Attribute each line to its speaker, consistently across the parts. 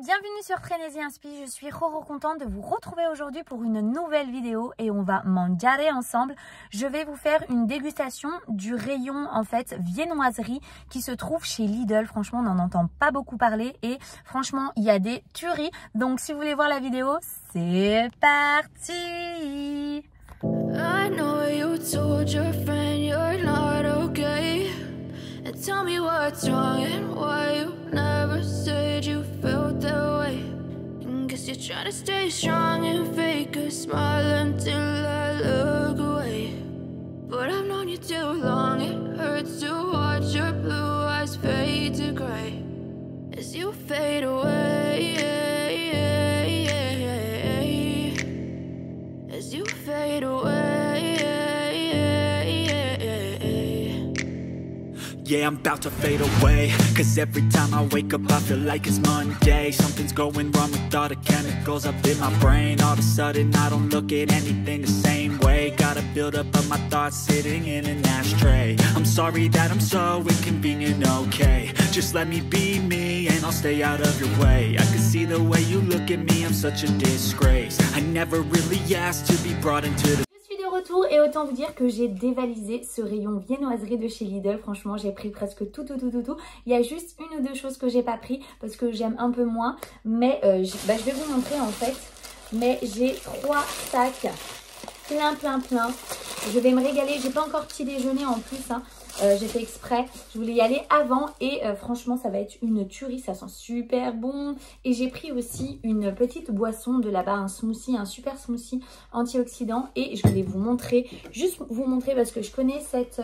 Speaker 1: bienvenue sur Frénésie Inspi, je suis trop contente de vous retrouver aujourd'hui pour une nouvelle vidéo et on va mangiare ensemble. Je vais vous faire une dégustation du rayon en fait viennoiserie qui se trouve chez Lidl. Franchement, on n'en entend pas beaucoup parler et franchement, il y a des tueries. Donc si vous voulez voir la vidéo, c'est parti!
Speaker 2: I know you told your friend you're not okay. And tell me what's wrong and why you never said you felt that way. And guess you're trying to stay strong and fake a smile until I look away. But I've known you too long, it hurts to watch your blue eyes fade to gray as you fade away. As you fade away.
Speaker 3: Yeah, I'm about to fade away. Cause every time I wake up I feel like it's Monday. Something's going wrong with all the chemicals up in my brain. All of a sudden I don't look at anything the same way. Gotta build up of my thoughts sitting in an ashtray. I'm sorry that I'm so inconvenient, okay. Just let me be me and I'll stay out of your way. I can see the way you look at me, I'm such a disgrace. I never really asked to be brought into the
Speaker 1: Retour et autant vous dire que j'ai dévalisé ce rayon viennoiserie de chez Lidl. Franchement, j'ai pris presque tout. Il y a juste une ou deux choses que j'ai pas pris parce que j'aime un peu moins. Mais je vais vous montrer en fait. Mais j'ai 3 sacs plein. Je vais me régaler. J'ai pas encore petit déjeuner en plus. Hein. J'ai fait exprès, je voulais y aller avant et franchement ça va être une tuerie, ça sent super bon. Et j'ai pris aussi une petite boisson de là-bas, un smoothie, un super smoothie antioxydant. Et je voulais vous montrer, juste vous montrer parce que je connais cette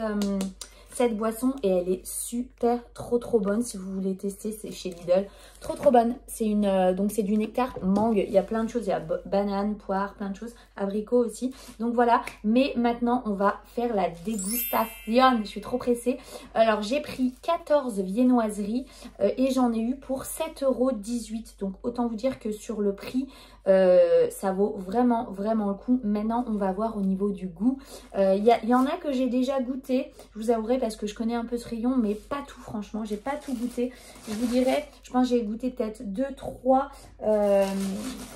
Speaker 1: boisson et elle est super trop bonne. Si vous voulez tester, c'est chez Lidl, trop bonne. C'est une donc c'est du nectar mangue, il y a plein de choses, il y a banane, poire, plein de choses, abricot aussi. Donc voilà, mais maintenant on va faire la dégustation. Je suis trop pressée. Alors j'ai pris 14 viennoiseries et j'en ai eu pour 7,18 €. Donc autant vous dire que sur le prix ça vaut vraiment le coup. Maintenant on va voir au niveau du goût. Il y en a que j'ai déjà goûté, je vous avouerai, parce que je connais un peu ce rayon, mais pas tout. Franchement j'ai pas tout goûté. Je vous dirais, je pense que j'ai goûté peut-être 2-3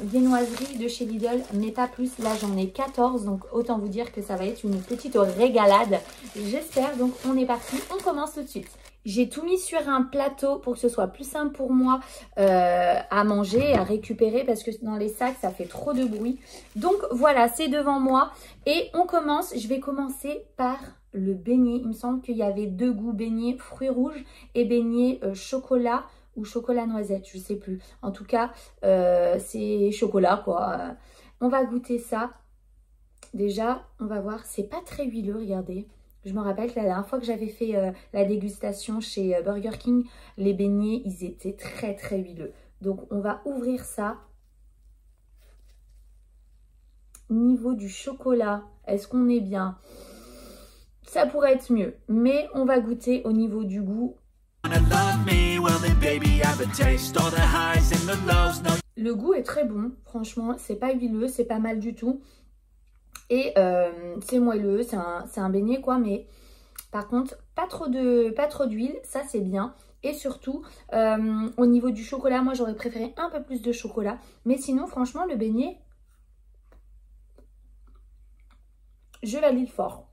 Speaker 1: viennoiseries de chez Lidl, mais pas plus. Là j'en ai 14, donc autant vous dire que ça va être une petite régalade, j'espère. Donc on est parti, on commence tout de suite. J'ai tout mis sur un plateau pour que ce soit plus simple pour moi à manger, à récupérer, parce que dans les sacs, ça fait trop de bruit. Donc voilà, c'est devant moi. Et on commence, je vais commencer par le beignet. Il me semble qu'il y avait 2 goûts, beignet fruits rouges et beignet chocolat ou chocolat noisette, je sais plus. En tout cas, c'est chocolat quoi. On va goûter ça. Déjà, on va voir, c'est pas très huileux, regardez. Je me rappelle que la dernière fois que j'avais fait la dégustation chez Burger King, les beignets, ils étaient très huileux. Donc, on va ouvrir ça. Niveau du chocolat, est-ce qu'on est bien? Ça pourrait être mieux, mais on va goûter au niveau du goût. Le goût est très bon, franchement, c'est pas huileux, c'est pas mal du tout. Et c'est moelleux, c'est un beignet quoi, mais par contre pas trop d'huile, ça c'est bien. Et surtout au niveau du chocolat, moi j'aurais préféré un peu plus de chocolat, mais sinon franchement le beignet, je valide fort,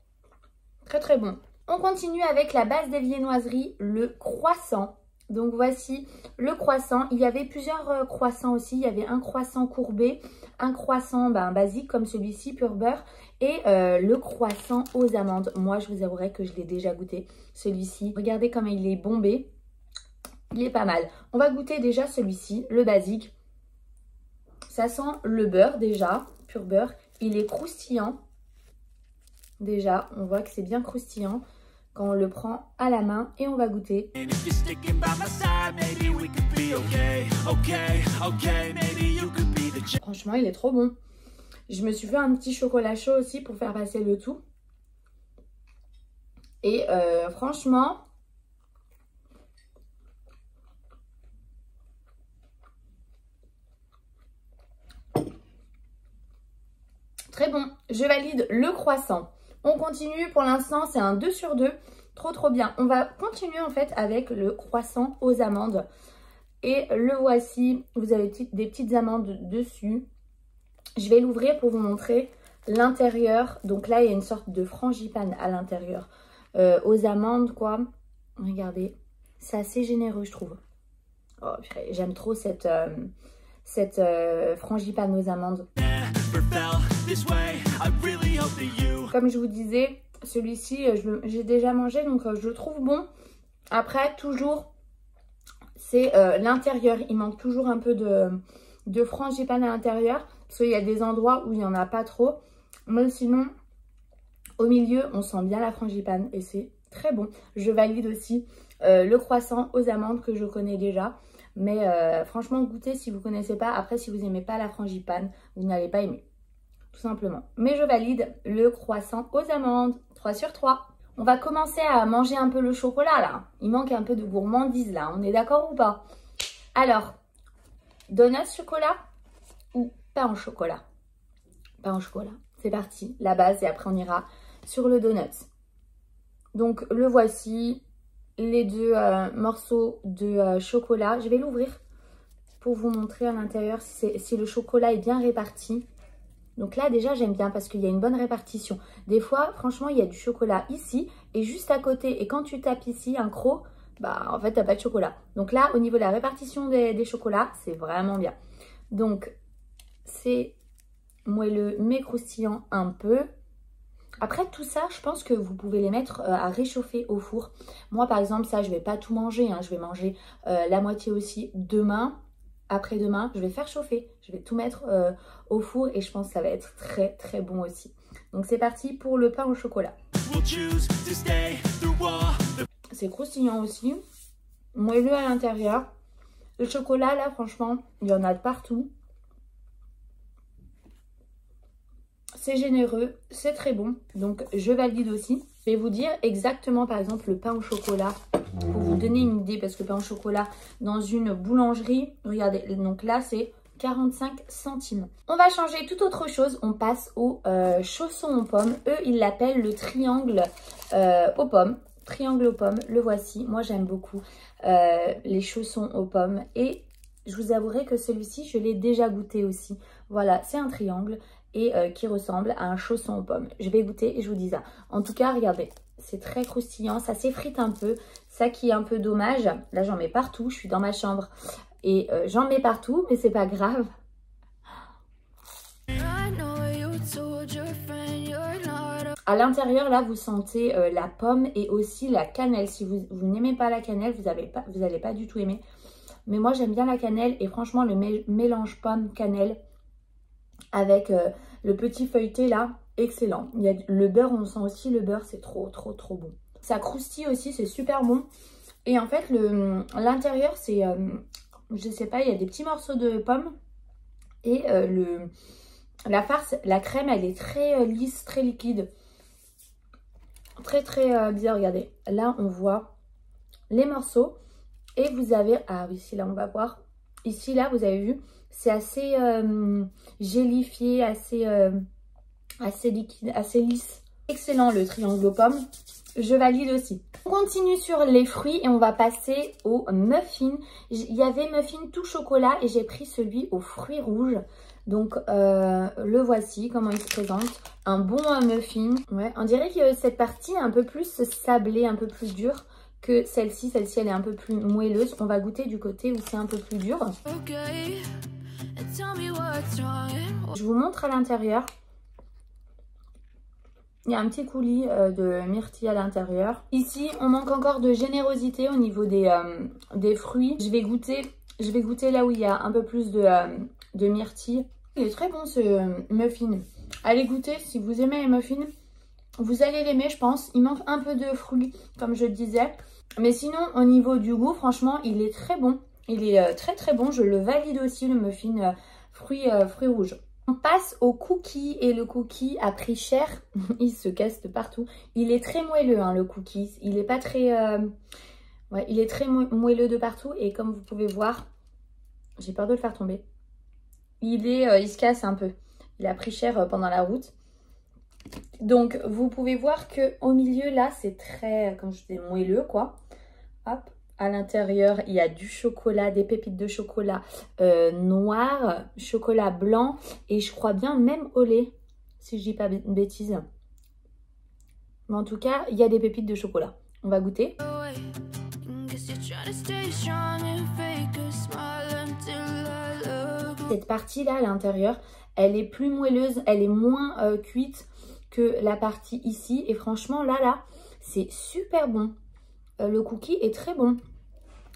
Speaker 1: très bon. On continue avec la base des viennoiseries, le croissant. Donc voici le croissant. Il y avait plusieurs croissants aussi. Il y avait un croissant courbé, un croissant basique comme celui-ci, pur beurre, et le croissant aux amandes. Moi, je vous avouerai que je l'ai déjà goûté, celui-ci. Regardez comme il est bombé. Il est pas mal. On va goûter déjà celui-ci, le basique. Ça sent le beurre déjà, pur beurre. Il est croustillant. Déjà, on voit que c'est bien croustillant quand on le prend à la main et on va goûter. Franchement, il est trop bon. Je me suis fait un petit chocolat chaud aussi pour faire passer le tout. Et franchement, très bon. Je valide le croissant. On continue, pour l'instant c'est un 2 sur 2, trop bien. On va continuer en fait avec le croissant aux amandes. Et le voici, vous avez des petites amandes dessus. Je vais l'ouvrir pour vous montrer l'intérieur. Donc là, il y a une sorte de frangipane à l'intérieur. Aux amandes, quoi. Regardez, c'est assez généreux, je trouve. Oh, j'aime trop cette frangipane aux amandes. Comme je vous disais, celui-ci, j'ai déjà mangé, donc je le trouve bon. Après, toujours, c'est l'intérieur. Il manque toujours un peu de frangipane à l'intérieur. Parce qu'il y a des endroits où il n'y en a pas trop. Mais sinon, au milieu, on sent bien la frangipane. Et c'est très bon. Je valide aussi le croissant aux amandes que je connais déjà. Mais franchement, goûtez si vous ne connaissez pas. Après, si vous n'aimez pas la frangipane, vous n'allez pas aimer. Tout simplement. Mais je valide le croissant aux amandes. 3 sur 3. On va commencer à manger un peu le chocolat là. Il manque un peu de gourmandise là. On est d'accord ou pas? Alors, donuts chocolat ou pain au chocolat? Pain au chocolat. C'est parti. La base et après on ira sur le donut. Donc le voici. Les deux morceaux de chocolat. Je vais l'ouvrir pour vous montrer à l'intérieur si le chocolat est bien réparti. Donc là déjà j'aime bien parce qu'il y a une bonne répartition. Des fois franchement il y a du chocolat ici et juste à côté. Et quand tu tapes ici un croc, bah en fait t'as pas de chocolat. Donc là au niveau de la répartition des chocolats c'est vraiment bien. Donc c'est moelleux mais croustillant un peu. Après tout ça je pense que vous pouvez les mettre à réchauffer au four. Moi par exemple ça je vais pas tout manger, hein. Je vais manger la moitié aussi demain. Après-demain, je vais faire chauffer. Je vais tout mettre au four et je pense que ça va être très très bon aussi. Donc c'est parti pour le pain au chocolat. C'est croustillant aussi. Moelleux à l'intérieur. Le chocolat là, franchement, il y en a de partout. C'est généreux, c'est très bon. Donc je valide aussi. Je vais vous dire exactement par exemple le pain au chocolat. Pour vous donner une idée, parce que pain au chocolat dans une boulangerie, regardez, donc là c'est 45 centimes. On va changer toute autre chose, on passe aux chaussons aux pommes. Eux, ils l'appellent le triangle aux pommes. Triangle aux pommes, le voici. Moi, j'aime beaucoup les chaussons aux pommes. Et je vous avouerai que celui-ci, je l'ai déjà goûté aussi. Voilà, c'est un triangle et qui ressemble à un chausson aux pommes. Je vais goûter et je vous dis ça. En tout cas, regardez, c'est très croustillant, ça s'effrite un peu. Ça qui est un peu dommage. Là, j'en mets partout. Je suis dans ma chambre et j'en mets partout, mais c'est pas grave. À l'intérieur, là, vous sentez la pomme et aussi la cannelle. Si vous n'aimez pas la cannelle, vous n'allez pas du tout aimer. Mais moi, j'aime bien la cannelle et franchement, le mélange pomme-cannelle avec le petit feuilleté là, excellent. Il y a le beurre, on sent aussi le beurre, c'est trop bon. Ça croustille aussi, c'est super bon. Et en fait, l'intérieur, c'est, je sais pas, il y a des petits morceaux de pommes. Et la farce, la crème, elle est très lisse, très liquide. Très bien, regardez. Là, on voit les morceaux. Et vous avez, ah oui, ici, là, on va voir. Ici, là, vous avez vu, c'est assez gélifié, assez liquide, assez lisse. Excellent, le triangle aux pommes. Je valide aussi. On continue sur les fruits et on va passer aux muffins. Il y avait muffin tout chocolat et j'ai pris celui aux fruits rouges. Donc le voici, comment il se présente. Un bon muffin. Ouais, on dirait que cette partie est un peu plus sablée, un peu plus dure que celle-ci. Celle-ci, elle est un peu plus moelleuse. On va goûter du côté où c'est un peu plus dur. Je vous montre à l'intérieur. Il y a un petit coulis de myrtille à l'intérieur. Ici, on manque encore de générosité au niveau des fruits. Je vais goûter là où il y a un peu plus de myrtille. Il est très bon ce muffin. Allez goûter si vous aimez les muffins. Vous allez l'aimer, je pense. Il manque un peu de fruits, comme je le disais. Mais sinon, au niveau du goût, franchement, il est très bon. Il est très bon. Je le valide aussi, le muffin fruits rouges. On passe au cookie et le cookie a pris cher. Il se casse de partout. Il est très moelleux, hein, le cookie. Il est pas très... ouais, il est très moelleux de partout. Et comme vous pouvez voir, j'ai peur de le faire tomber. Il se casse un peu. Il a pris cher pendant la route. Donc, vous pouvez voir qu'au milieu, là, c'est très, comme je disais, moelleux, quoi. Hop. À l'intérieur, il y a du chocolat, des pépites de chocolat noir, chocolat blanc et je crois bien même au lait, si je dis pas de bêtises. Mais en tout cas, il y a des pépites de chocolat. On va goûter. Cette partie-là, à l'intérieur, elle est plus moelleuse, elle est moins cuite que la partie ici. Et franchement, là, c'est super bon. Le cookie est très bon.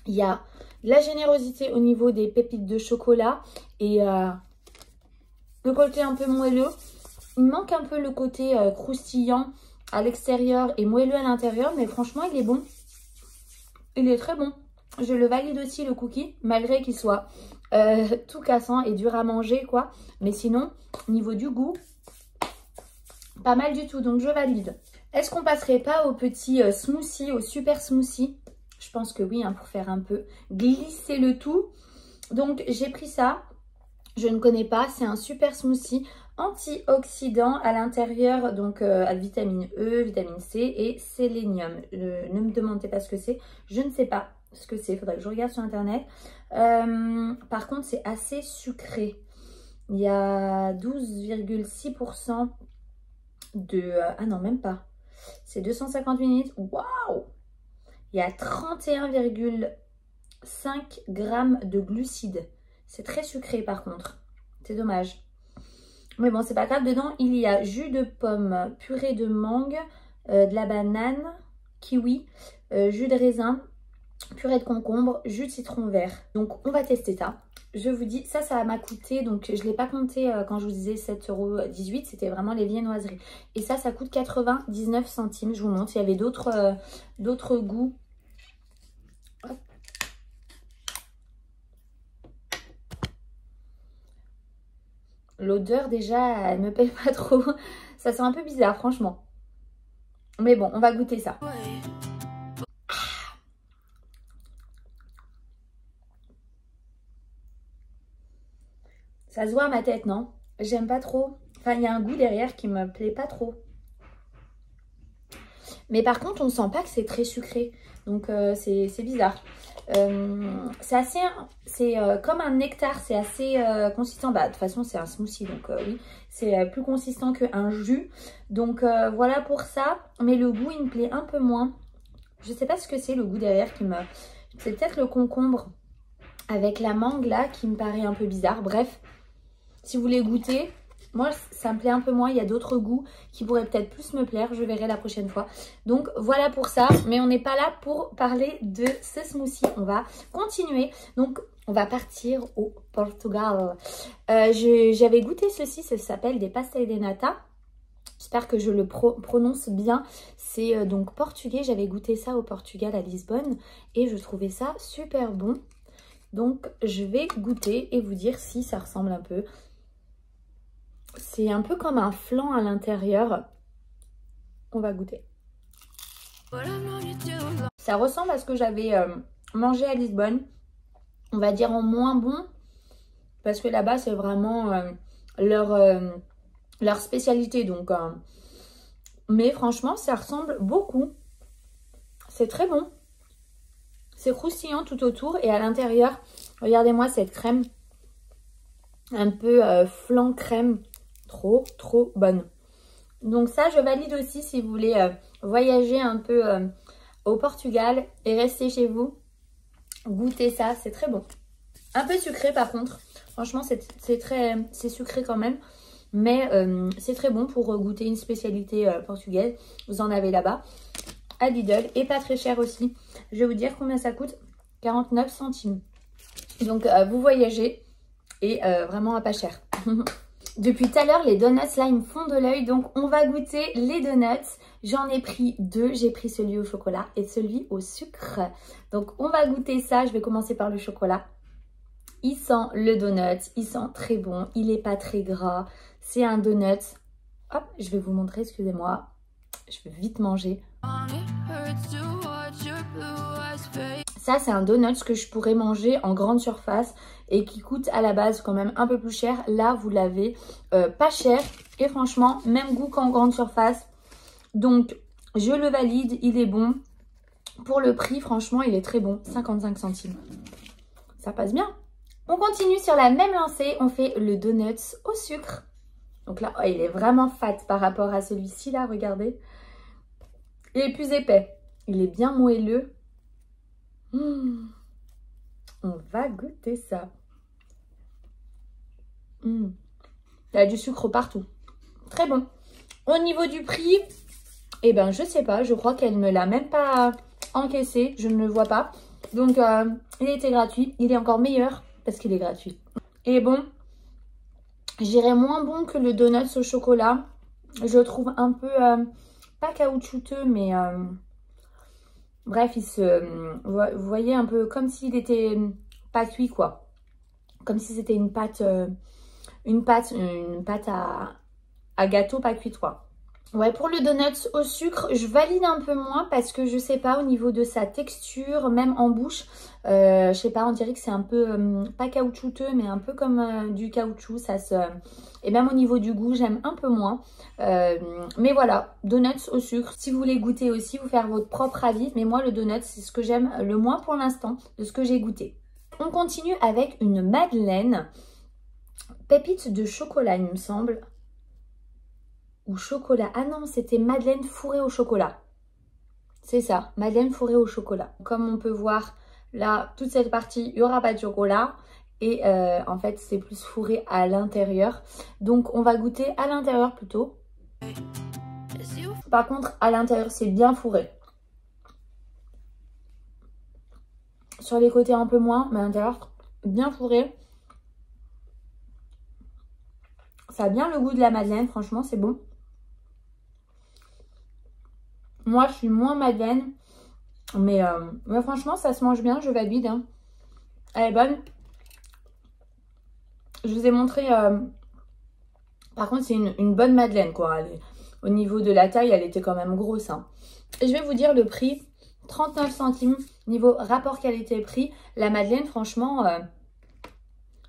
Speaker 1: Il y a la générosité au niveau des pépites de chocolat et le côté un peu moelleux. Il manque un peu le côté croustillant à l'extérieur et moelleux à l'intérieur, mais franchement, il est bon. Il est très bon. Je le valide aussi, le cookie, malgré qu'il soit tout cassant et dur à manger, quoi. Mais sinon, au niveau du goût, pas mal du tout, donc je valide. Est-ce qu'on passerait pas au petit smoothie, au super smoothie? Je pense que oui, hein, pour faire un peu glisser le tout. Donc, j'ai pris ça. Je ne connais pas. C'est un super smoothie antioxydant à l'intérieur. Donc, à vitamine E, vitamine C et sélénium. Ne me demandez pas ce que c'est. Je ne sais pas ce que c'est. Il faudrait que je regarde sur Internet. Par contre, c'est assez sucré. Il y a 12,6% de... ah non, même pas. C'est 250 ml. Waouh! Il y a 31,5 grammes de glucides. C'est très sucré par contre. C'est dommage. Mais bon, c'est pas grave. Dedans, il y a jus de pomme, purée de mangue, de la banane, kiwi, jus de raisin, purée de concombre, jus de citron vert. Donc, on va tester ça. Je vous dis, ça m'a coûté, donc je ne l'ai pas compté quand je vous disais 7,18 €. C'était vraiment les viennoiseries. Et ça coûte 99 centimes. Je vous montre, il y avait d'autres goûts. Hop. L'odeur, déjà, elle me plaît pas trop. Ça sent un peu bizarre, franchement. Mais bon, on va goûter ça. Ça se voit à ma tête, non? J'aime pas trop. Enfin, il y a un goût derrière qui me plaît pas trop. Mais par contre, on sent pas que c'est très sucré. Donc, c'est bizarre. C'est comme un nectar. C'est assez consistant. Bah, de toute façon, c'est un smoothie. Donc, oui, c'est plus consistant qu'un jus. Donc, voilà pour ça. Mais le goût, il me plaît un peu moins. Je sais pas ce que c'est, le goût derrière qui me... C'est peut-être le concombre avec la mangue, là, qui me paraît un peu bizarre. Bref. Si vous voulez goûter, moi ça me plaît un peu moins. Il y a d'autres goûts qui pourraient peut-être plus me plaire. Je verrai la prochaine fois. Donc voilà pour ça. Mais on n'est pas là pour parler de ce smoothie. On va continuer. Donc on va partir au Portugal. J'avais goûté ceci. Ça s'appelle des pastel de nata. J'espère que je le prononce bien. C'est donc portugais. J'avais goûté ça au Portugal à Lisbonne. Et je trouvais ça super bon. Donc je vais goûter et vous dire si ça ressemble un peu. C'est un peu comme un flan à l'intérieur. On va goûter. Ça ressemble à ce que j'avais mangé à Lisbonne. On va dire en moins bon. Parce que là-bas, c'est vraiment leur spécialité. Donc, mais franchement, ça ressemble beaucoup. C'est très bon. C'est croustillant tout autour. Et à l'intérieur, regardez-moi cette crème. Un peu flan crème. Trop bonne. Donc ça, je valide aussi si vous voulez voyager un peu au Portugal et rester chez vous. Goûtez ça, c'est très bon. Un peu sucré par contre. Franchement, c'est sucré quand même. Mais c'est très bon pour goûter une spécialité portugaise. Vous en avez là-bas à Lidl. Et pas très cher aussi. Je vais vous dire combien ça coûte. 49 centimes. Donc vous voyagez et vraiment à pas cher. Depuis tout à l'heure, les donuts, là, ils me font de l'œil. Donc, on va goûter les donuts. J'en ai pris deux. J'ai pris celui au chocolat et celui au sucre. Donc, on va goûter ça. Je vais commencer par le chocolat. Il sent le donut. Il sent très bon. Il n'est pas très gras. C'est un donut. Hop, je vais vous montrer, excusez-moi. Je vais vite manger. Ça, c'est un donut que je pourrais manger en grande surface et qui coûte à la base quand même un peu plus cher. Là, vous l'avez pas cher et franchement, même goût qu'en grande surface. Donc, je le valide, il est bon. Pour le prix, franchement, il est très bon. 55 centimes. Ça passe bien. On continue sur la même lancée. On fait le donuts au sucre. Donc là, oh, il est vraiment fat par rapport à celui-ci, là, regardez. Il est plus épais. Il est bien moelleux. On va goûter ça. Il y a du sucre partout. Très bon. Au niveau du prix, eh ben, je sais pas. Je crois qu'elle ne l'a même pas encaissé. Je ne le vois pas. Donc, il était gratuit. Il est encore meilleur parce qu'il est gratuit. Et bon, je dirais moins bon que le donut au chocolat. Je le trouve un peu, pas caoutchouteux, mais bref, vous voyez, un peu comme s'il était pas cuit, quoi. Comme si c'était une pâte à gâteau pas cuite, quoi. Ouais, pour le donut au sucre, je valide un peu moins parce que je sais pas, au niveau de sa texture, même en bouche, je sais pas, on dirait que c'est un peu, pas caoutchouteux, mais un peu comme du caoutchouc, et même au niveau du goût, j'aime un peu moins. Mais voilà, donuts au sucre. Si vous voulez goûter aussi, vous faire votre propre avis, mais moi le donut, c'est ce que j'aime le moins pour l'instant de ce que j'ai goûté. On continue avec une madeleine, pépite de chocolat, il me semble. Ou chocolat. Ah non, c'était madeleine fourrée au chocolat. C'est ça, madeleine fourrée au chocolat. Comme on peut voir, là, toute cette partie, il n'y aura pas de chocolat. Et en fait, c'est plus fourré à l'intérieur. Donc, on va goûter à l'intérieur plutôt. Par contre, à l'intérieur, c'est bien fourré. Sur les côtés, un peu moins, mais à l'intérieur, bien fourré. Ça a bien le goût de la madeleine, franchement, c'est bon. Moi, je suis moins madeleine. Mais franchement, ça se mange bien. Je valide. Hein. Elle est bonne. Je vous ai montré... par contre, c'est une bonne madeleine, quoi. Au niveau de la taille, elle était quand même grosse. Hein. Et je vais vous dire le prix. 39 centimes. Niveau rapport qualité-prix. La madeleine, franchement...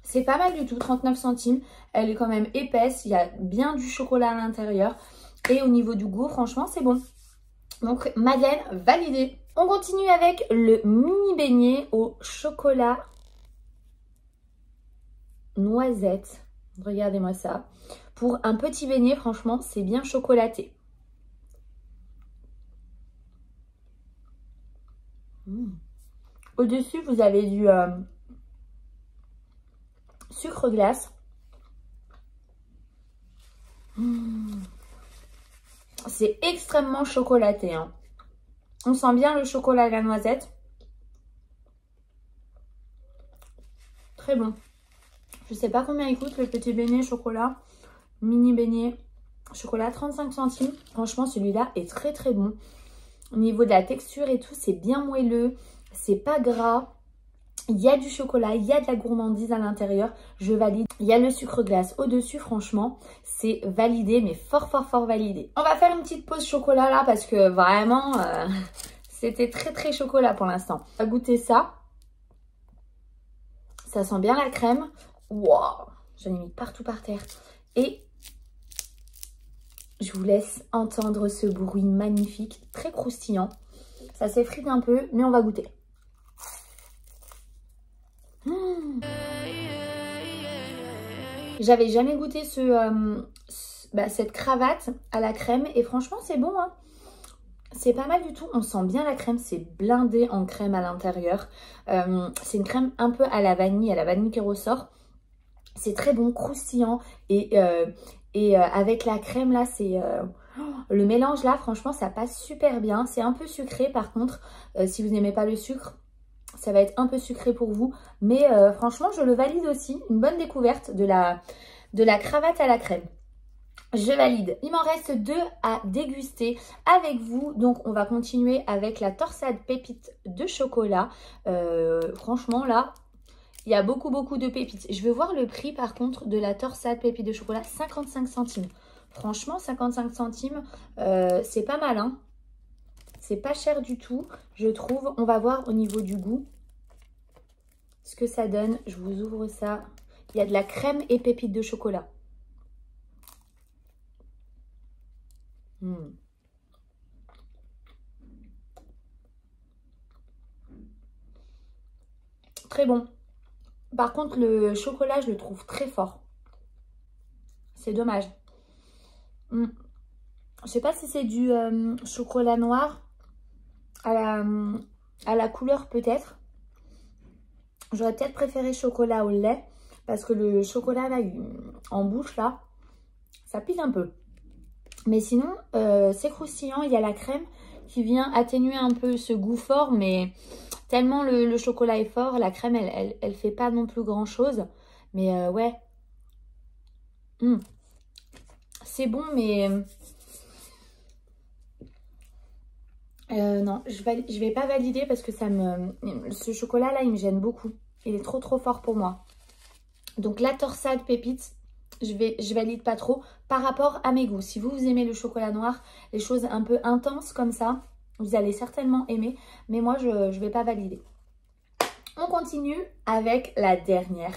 Speaker 1: c'est pas mal du tout. 39 centimes. Elle est quand même épaisse. Il y a bien du chocolat à l'intérieur. Et au niveau du goût, franchement, c'est bon. Donc, madeleine validée. On continue avec le mini beignet au chocolat noisette. Regardez-moi ça. Pour un petit beignet, franchement, c'est bien chocolaté. Au-dessus, vous avez du sucre glace. C'est extrêmement chocolaté. Hein. On sent bien le chocolat à la noisette. Très bon. Je sais pas combien il coûte le petit beignet chocolat. Mini beignet chocolat, 35 centimes. Franchement, celui-là est très très bon. Au niveau de la texture et tout, c'est bien moelleux. C'est pas gras. Il y a du chocolat, il y a de la gourmandise à l'intérieur, je valide. Il y a le sucre glace au-dessus, franchement, c'est validé, mais fort validé. On va faire une petite pause chocolat là, parce que vraiment, c'était très très chocolat pour l'instant. On va goûter ça. Ça sent bien la crème. Waouh, j'en ai mis partout par terre. Et je vous laisse entendre ce bruit magnifique, très croustillant. Ça s'effrite un peu, mais on va goûter. J'avais jamais goûté cette cravate à la crème et franchement c'est bon. Hein. C'est pas mal du tout. On sent bien la crème, c'est blindé en crème à l'intérieur. C'est une crème un peu à la vanille qui ressort. C'est très bon, croustillant et avec la crème là, c'est... le mélange là, franchement ça passe super bien. C'est un peu sucré par contre, si vous n'aimez pas le sucre. Ça va être un peu sucré pour vous. Mais franchement, je le valide aussi. Une bonne découverte de la cravate à la crème. Je valide. Il m'en reste 2 à déguster avec vous. Donc, on va continuer avec la torsade pépite de chocolat. Franchement, là, il y a beaucoup de pépites. Je vais voir le prix, par contre, de la torsade pépite de chocolat. 55 centimes. Franchement, 55 centimes, c'est pas mal, hein. C'est pas cher du tout, je trouve. On va voir au niveau du goût ce que ça donne. Je vous ouvre ça. Il y a de la crème et pépites de chocolat. Très bon. Par contre, le chocolat, je le trouve très fort. C'est dommage. Je sais pas si c'est du chocolat noir à la couleur peut-être. J'aurais peut-être préféré chocolat au lait. Parce que le chocolat là, en bouche là, ça pique un peu. Mais sinon, c'est croustillant. Il y a la crème qui vient atténuer un peu ce goût fort. Mais tellement le chocolat est fort, la crème, elle fait pas non plus grand chose. Mais ouais. C'est bon, mais... non, je vais pas valider parce que ce chocolat là, il me gêne beaucoup. Il est trop fort pour moi. Donc la torsade pépite, je valide pas trop par rapport à mes goûts. Si vous aimez le chocolat noir, les choses un peu intenses comme ça, vous allez certainement aimer. Mais moi, je vais pas valider. On continue avec la dernière.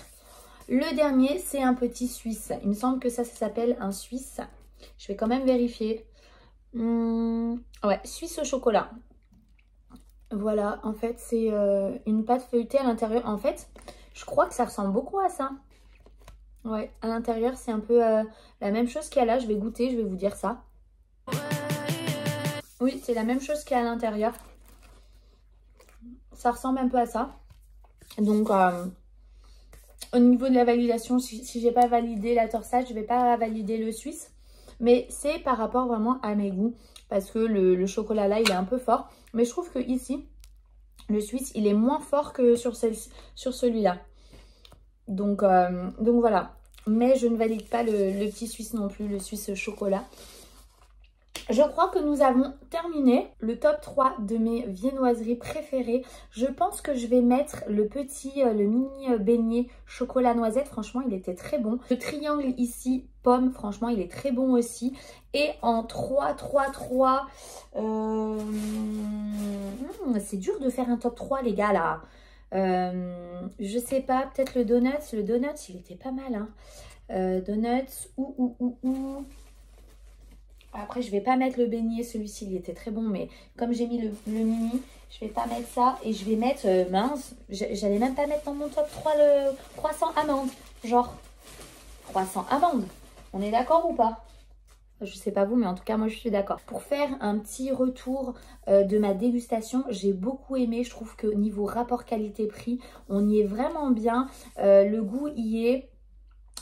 Speaker 1: Le dernier, c'est un petit suisse. Il me semble que ça s'appelle un suisse. Je vais quand même vérifier. Ouais, suisse au chocolat. Voilà, en fait, c'est une pâte feuilletée à l'intérieur. En fait, je crois que ça ressemble beaucoup à ça. Ouais, à l'intérieur, c'est un peu la même chose qu'il y a là. Je vais goûter, je vais vous dire ça. Oui, c'est la même chose qu'il y a à l'intérieur. Ça ressemble un peu à ça. Donc, au niveau de la validation, si j'ai pas validé la torsade, je vais pas valider le suisse. Mais c'est par rapport vraiment à mes goûts. Parce que le chocolat là, il est un peu fort. Mais je trouve que ici, le suisse, il est moins fort que sur celui-là. Donc voilà. Mais je ne valide pas le petit suisse non plus, le suisse chocolat. Je crois que nous avons terminé le top 3 de mes viennoiseries préférées. Je pense que je vais mettre le mini beignet chocolat noisette. Franchement, il était très bon. Le triangle ici, pomme, franchement, il est très bon aussi. Et en 3, c'est dur de faire un top 3, les gars, là. Je sais pas, peut-être le donut. Le donut, il était pas mal, hein. Donut, Après, je vais pas mettre le beignet, celui-ci, il était très bon, mais comme j'ai mis le mini, je vais pas mettre ça. Et je vais mettre, mince, j'allais même pas mettre dans mon top 3 le croissant amande. Genre, croissant amande. On est d'accord ou pas? Je sais pas vous, mais en tout cas, moi, je suis d'accord. Pour faire un petit retour de ma dégustation, j'ai beaucoup aimé. Je trouve que niveau rapport qualité-prix, on y est vraiment bien. Le goût y est.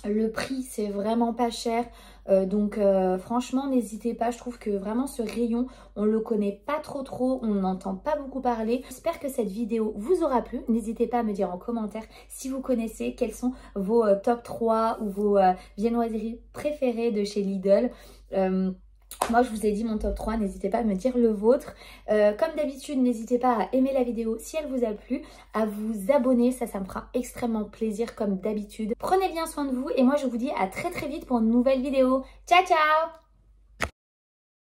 Speaker 1: Le prix, c'est vraiment pas cher. Donc franchement, n'hésitez pas. Je trouve que vraiment ce rayon, on le connaît pas trop. On n'entend pas beaucoup parler. J'espère que cette vidéo vous aura plu. N'hésitez pas à me dire en commentaire si vous connaissez quels sont vos top 3 ou vos viennoiseries préférées de chez Lidl. Moi, je vous ai dit mon top 3, n'hésitez pas à me dire le vôtre. Comme d'habitude, n'hésitez pas à aimer la vidéo si elle vous a plu, à vous abonner, ça me fera extrêmement plaisir comme d'habitude. Prenez bien soin de vous et moi, je vous dis à très vite pour une nouvelle vidéo. Ciao, ciao!